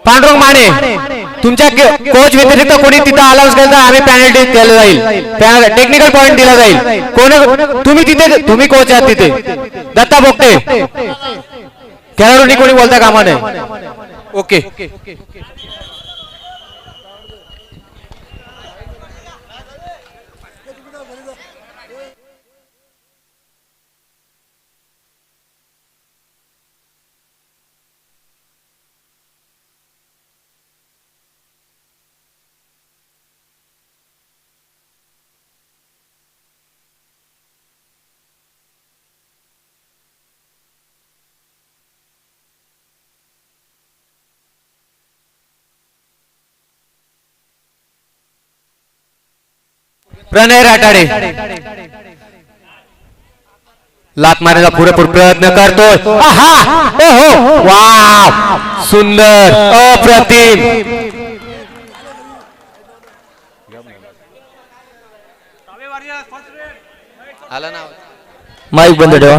पांडुरंग माने तुमच्या कोच व्यतिरिक्त कोणी तिथे अलाउन्स केलं तर आम्ही पेनल्टी केलं जाईल, टेक्निकल पॉइंट दिला जाईल। कोण तुम्ही तिथे, तुम्ही कोच आहात तिथे, दत्ता बोगटे, खेळाडूंनी कोणी बोलता कामा नये। ओके प्रणय राठाडे लात मारण्याचा पुरेपूर प्रयत्न करतोय। ओहो वाव सुंदर अप्रतिम। आला ना माईक बंद ठेवा।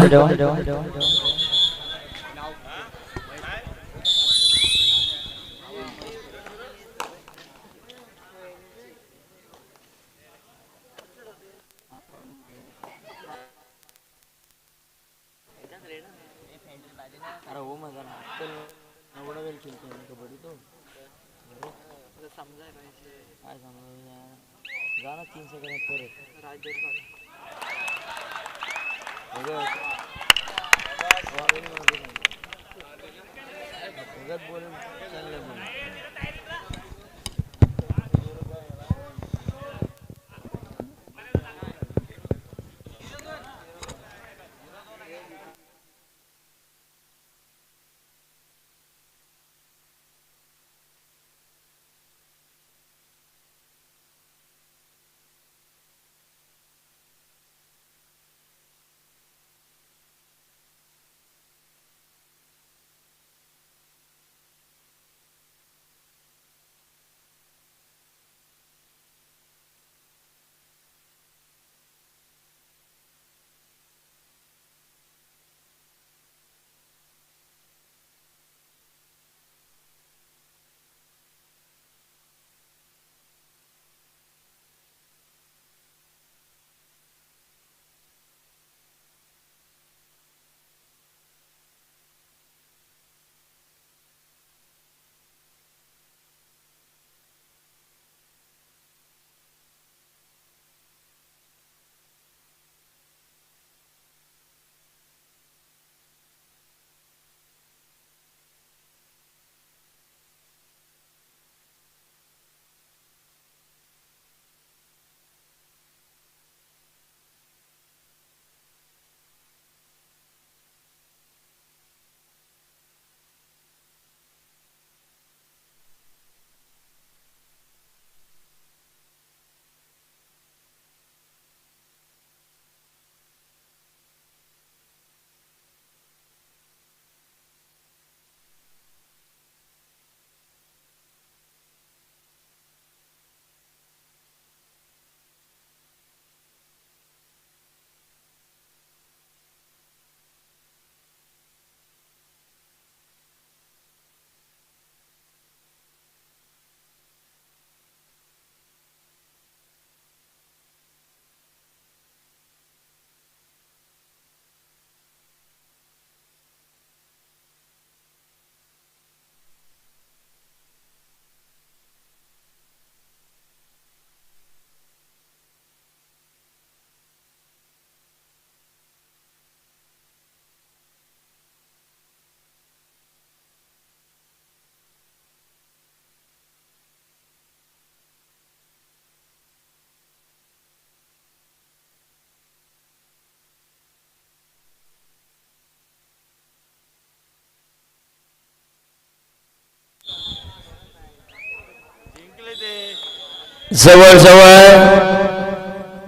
जवळ जवळ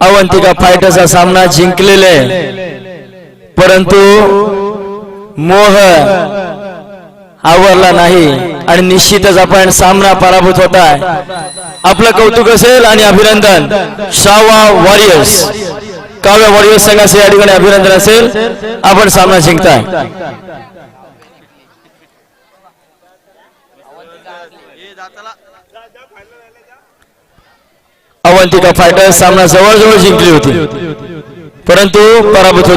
अवंतिका फायटरचा सामना जिंकलेले, परंतु मोह आवरला नाही आणि निश्चितच आपण सामना पराभूत होताय। आपलं कौतुक असेल आणि अभिनंदन शावा वॉरियर्स, काव्या वॉरियर्स संघाचे या ठिकाणी अभिनंदन असेल, आपण सामना जिंकताय। अवंतिका फायटर्स सामना जवळजवळ जिंकली होती, परंतु पराभूत होती.